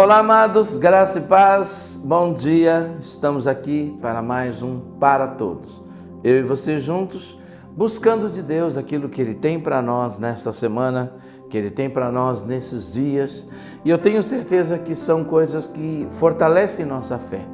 Olá, amados, graça e paz, bom dia. Estamos aqui para mais um Para Todos. Eu e você juntos, buscando de Deus aquilo que Ele tem para nós nesta semana, que Ele tem para nós nesses dias. E eu tenho certeza que são coisas que fortalecem nossa fé.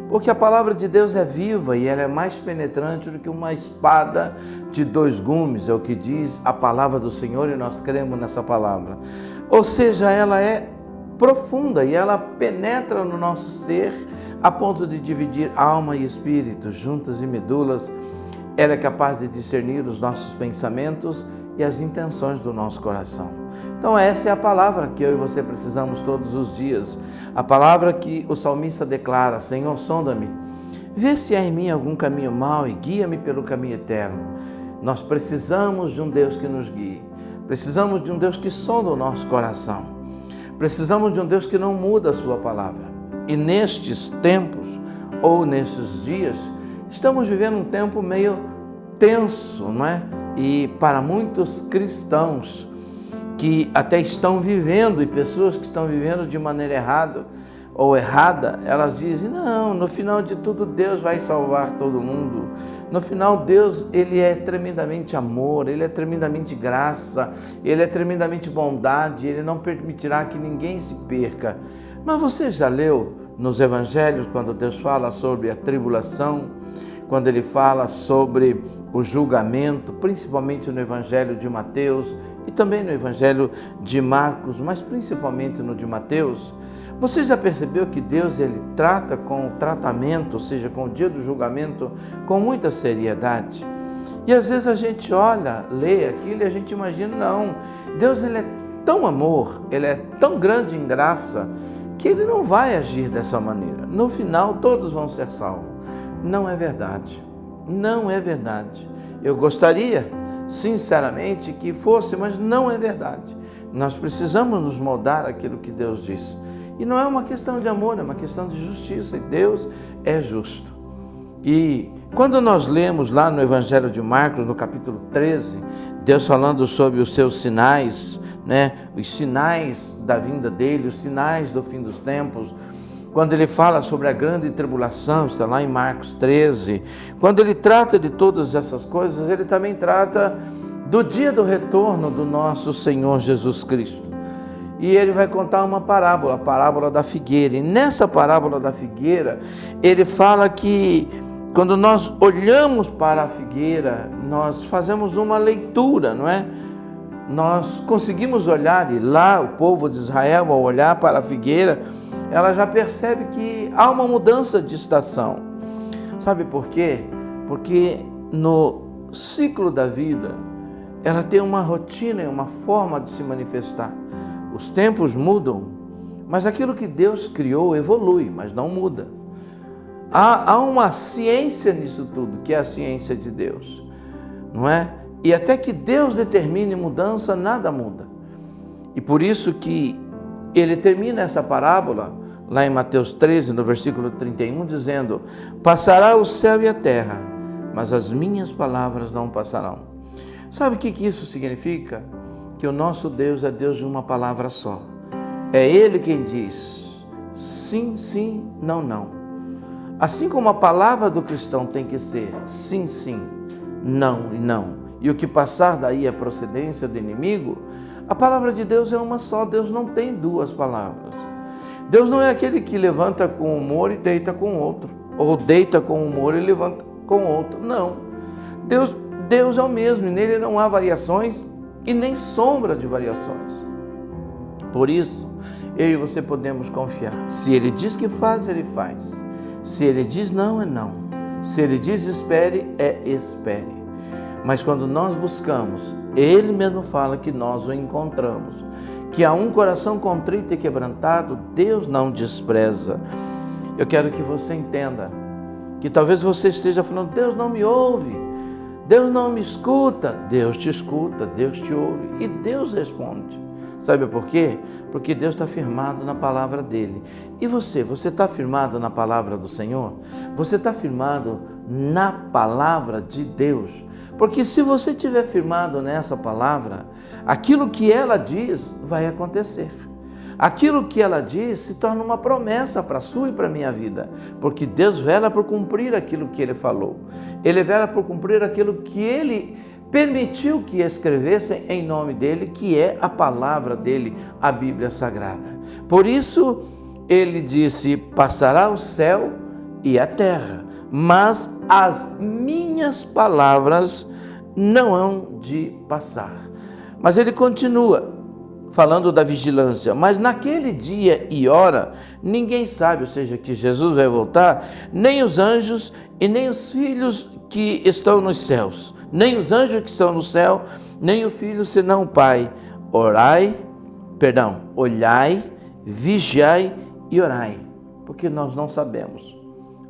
Porque a palavra de Deus é viva e ela é mais penetrante do que uma espada de dois gumes, é o que diz a palavra do Senhor e nós cremos nessa palavra. Ou seja, ela é profunda e ela penetra no nosso ser a ponto de dividir alma e espírito, juntas e medulas. Ela é capaz de discernir os nossos pensamentos e as intenções do nosso coração. Então essa é a palavra que eu e você precisamos todos os dias. A palavra que o salmista declara: Senhor, sonda-me, vê se há em mim algum caminho mau e guia-me pelo caminho eterno. Nós precisamos de um Deus que nos guie. Precisamos de um Deus que sonda o nosso coração. Precisamos de um Deus que não muda a sua palavra. E nestes tempos, ou nesses dias, estamos vivendo um tempo meio tenso, não é? E para muitos cristãos que até estão vivendo, e pessoas que estão vivendo de maneira errada ou errada, elas dizem: não, no final de tudo Deus vai salvar todo mundo. No final Deus, Ele é tremendamente amor, Ele é tremendamente graça, Ele é tremendamente bondade, Ele não permitirá que ninguém se perca. Mas você já leu nos evangelhos quando Deus fala sobre a tribulação, quando Ele fala sobre o julgamento, principalmente no evangelho de Mateus e também no evangelho de Marcos, mas principalmente no de Mateus? Você já percebeu que Deus ele trata com o tratamento, ou seja, com o dia do julgamento, com muita seriedade? E às vezes a gente olha, lê aquilo e a gente imagina: não, Deus ele é tão amor, Ele é tão grande em graça, que Ele não vai agir dessa maneira. No final todos vão ser salvos. Não é verdade, não é verdade. Eu gostaria, sinceramente, que fosse, mas não é verdade. Nós precisamos nos moldar aquilo que Deus diz. E não é uma questão de amor, é uma questão de justiça. E Deus é justo. E quando nós lemos lá no Evangelho de Marcos, no capítulo 13, Deus falando sobre os seus sinais, né? Os sinais da vinda dele, os sinais do fim dos tempos. Quando ele fala sobre a grande tribulação, está lá em Marcos 13. Quando ele trata de todas essas coisas, ele também trata do dia do retorno do nosso Senhor Jesus Cristo. E ele vai contar uma parábola, a parábola da figueira. E nessa parábola da figueira, ele fala que quando nós olhamos para a figueira, nós fazemos uma leitura, não é? Nós conseguimos olhar, e lá o povo de Israel, ao olhar para a figueira, ela já percebe que há uma mudança de estação. Sabe por quê? Porque no ciclo da vida, ela tem uma rotina e uma forma de se manifestar. Os tempos mudam, mas aquilo que Deus criou evolui, mas não muda. Há uma ciência nisso tudo, que é a ciência de Deus, não é? E até que Deus determine mudança, nada muda. E por isso que ele termina essa parábola, lá em Mateus 13, no versículo 31, dizendo: passará o céu e a terra, mas as minhas palavras não passarão. Sabe o que isso significa? Que o nosso Deus é Deus de uma palavra só. É Ele quem diz sim, sim, não, não. Assim como a palavra do cristão tem que ser sim, sim, não e não, e o que passar daí é procedência do inimigo, a palavra de Deus é uma só. Deus não tem duas palavras. Deus não é aquele que levanta com humor e deita com outro, ou deita com humor e levanta com outro. Não. Deus é o mesmo, e nele não há variações e nem sombra de variações. Por isso, eu e você podemos confiar. Se Ele diz que faz, Ele faz. Se Ele diz não, é não. Se Ele diz espere, é espere. Mas quando nós buscamos, Ele mesmo fala que nós o encontramos. Que há um coração contrito e quebrantado, Deus não despreza. Eu quero que você entenda que talvez você esteja falando: Deus não me ouve, Deus não me escuta. Deus te escuta, Deus te ouve e Deus responde. Sabe por quê? Porque Deus está firmado na palavra dele. E você está firmado na palavra do Senhor? Você está firmado na palavra de Deus? Porque se você estiver firmado nessa palavra, aquilo que ela diz vai acontecer. Aquilo que ela diz se torna uma promessa para a sua e para a minha vida, porque Deus vela por cumprir aquilo que Ele falou. Ele vela por cumprir aquilo que Ele permitiu que escrevessem em nome dEle, que é a palavra dEle, a Bíblia Sagrada. Por isso, Ele disse: passará o céu e a terra, mas as minhas palavras não hão de passar. Mas Ele continua falando da vigilância: mas naquele dia e hora ninguém sabe, ou seja, que Jesus vai voltar, nem os anjos e nem os filhos que estão nos céus, nem os anjos que estão no céu, nem o Filho, senão o Pai. Olhai, vigiai e orai, porque nós não sabemos.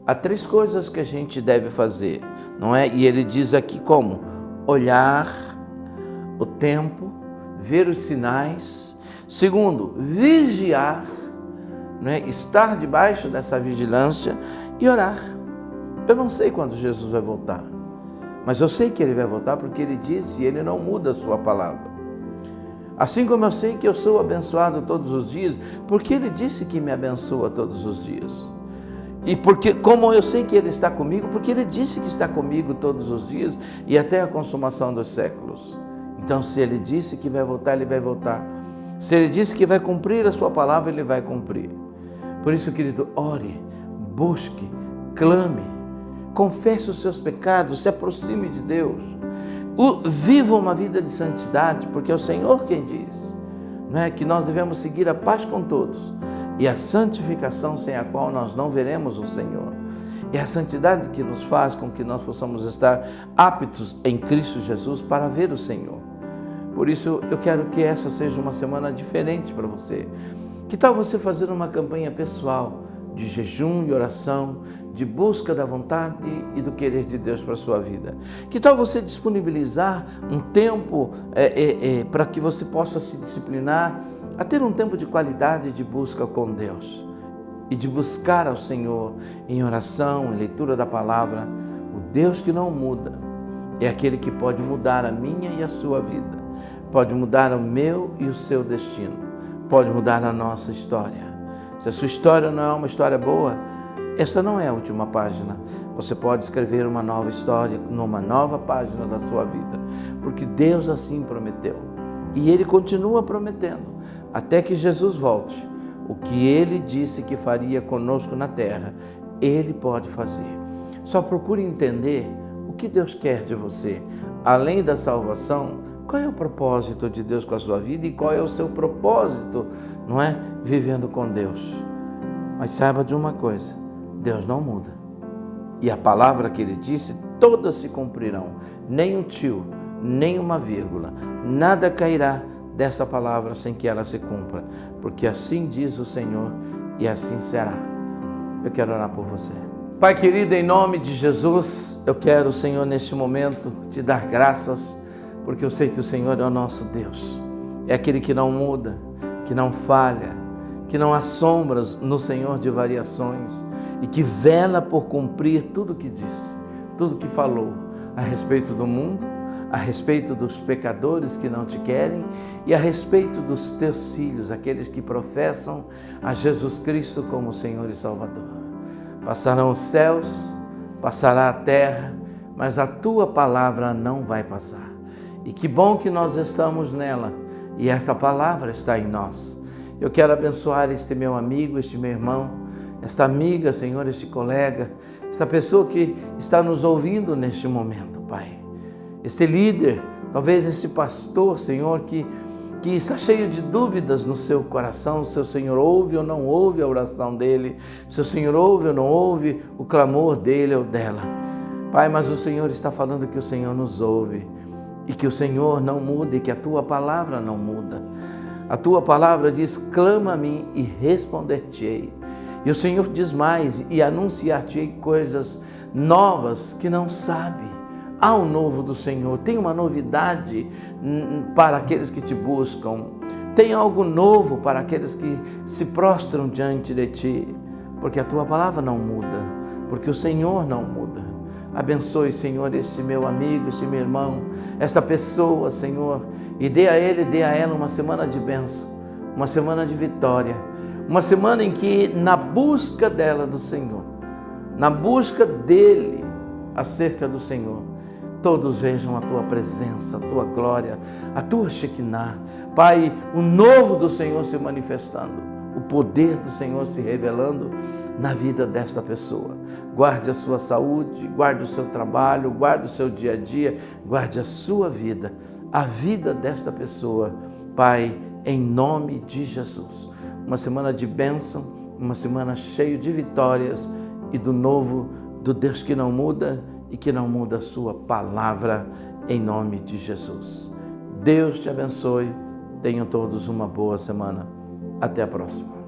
Há 3 coisas que a gente deve fazer, não é? E ele diz aqui como: olhar o tempo, ver os sinais. Segundo, vigiar, não é? Estar debaixo dessa vigilância e orar. Eu não sei quando Jesus vai voltar, mas eu sei que Ele vai voltar porque Ele disse, e Ele não muda a sua palavra. Assim como eu sei que eu sou abençoado todos os dias, porque Ele disse que me abençoa todos os dias. E porque, como eu sei que Ele está comigo, porque Ele disse que está comigo todos os dias e até a consumação dos séculos. Então, se Ele disse que vai voltar, Ele vai voltar. Se Ele disse que vai cumprir a sua palavra, Ele vai cumprir. Por isso, querido, ore, busque, clame, confesse os seus pecados, se aproxime de Deus. Viva uma vida de santidade, porque é o Senhor quem diz, não é? Que nós devemos seguir a paz com todos e a santificação, sem a qual nós não veremos o Senhor. É a santidade que nos faz com que nós possamos estar aptos em Cristo Jesus para ver o Senhor. Por isso, eu quero que essa seja uma semana diferente para você. Que tal você fazer uma campanha pessoal de jejum e oração, de busca da vontade e do querer de Deus para a sua vida? Que tal você disponibilizar um tempo para que você possa se disciplinar a ter um tempo de qualidade de busca com Deus e de buscar ao Senhor em oração, em leitura da palavra? O Deus que não muda é aquele que pode mudar a minha e a sua vida, pode mudar o meu e o seu destino, pode mudar a nossa história. Se a sua história não é uma história boa, essa não é a última página. Você pode escrever uma nova história numa nova página da sua vida, porque Deus assim prometeu. E Ele continua prometendo, até que Jesus volte. O que Ele disse que faria conosco na terra, Ele pode fazer. Só procure entender o que Deus quer de você. Além da salvação, qual é o propósito de Deus com a sua vida e qual é o seu propósito, não é? Vivendo com Deus. Mas saiba de uma coisa: Deus não muda. E a palavra que Ele disse, todas se cumprirão. Nem um tio, nem uma vírgula, nada cairá dessa palavra sem que ela se cumpra. Porque assim diz o Senhor e assim será. Eu quero orar por você. Pai querido, em nome de Jesus, eu quero, Senhor, neste momento, te dar graças, porque eu sei que o Senhor é o nosso Deus. É aquele que não muda, que não falha, que não há sombras no Senhor de variações e que vela por cumprir tudo que disse, tudo que falou a respeito do mundo, a respeito dos pecadores que não te querem e a respeito dos teus filhos, aqueles que professam a Jesus Cristo como Senhor e Salvador. Passarão os céus, passará a terra, mas a tua palavra não vai passar. E que bom que nós estamos nela e esta palavra está em nós. Eu quero abençoar este meu amigo, este meu irmão, esta amiga, Senhor, este colega, esta pessoa que está nos ouvindo neste momento, Pai. Este líder, talvez este pastor, Senhor, que está cheio de dúvidas no seu coração, se o Senhor ouve ou não ouve a oração dele, se o Senhor ouve ou não ouve o clamor dele ou dela. Pai, mas o Senhor está falando que o Senhor nos ouve e que o Senhor não muda e que a tua palavra não muda. A tua palavra diz: clama a mim e responder-te-ei. E o Senhor diz mais: e anunciar-te-ei coisas novas que não sabe. Há um novo do Senhor, tem uma novidade para aqueles que te buscam, tem algo novo para aqueles que se prostram diante de ti, porque a tua palavra não muda, porque o Senhor não muda. Abençoe, Senhor, este meu amigo, este meu irmão, esta pessoa, Senhor, e dê a ele, dê a ela uma semana de bênção, uma semana de vitória, uma semana em que, na busca dela do Senhor, na busca dele acerca do Senhor, todos vejam a tua presença, a tua glória, a tua Shekinah. Pai, o novo do Senhor se manifestando, o poder do Senhor se revelando na vida desta pessoa. Guarde a sua saúde, guarde o seu trabalho, guarde o seu dia a dia, guarde a sua vida, a vida desta pessoa, Pai, em nome de Jesus. Uma semana de bênção, uma semana cheia de vitórias e do novo, do Deus que não muda e que não muda a sua palavra, em nome de Jesus. Deus te abençoe, tenham todos uma boa semana. Até a próxima.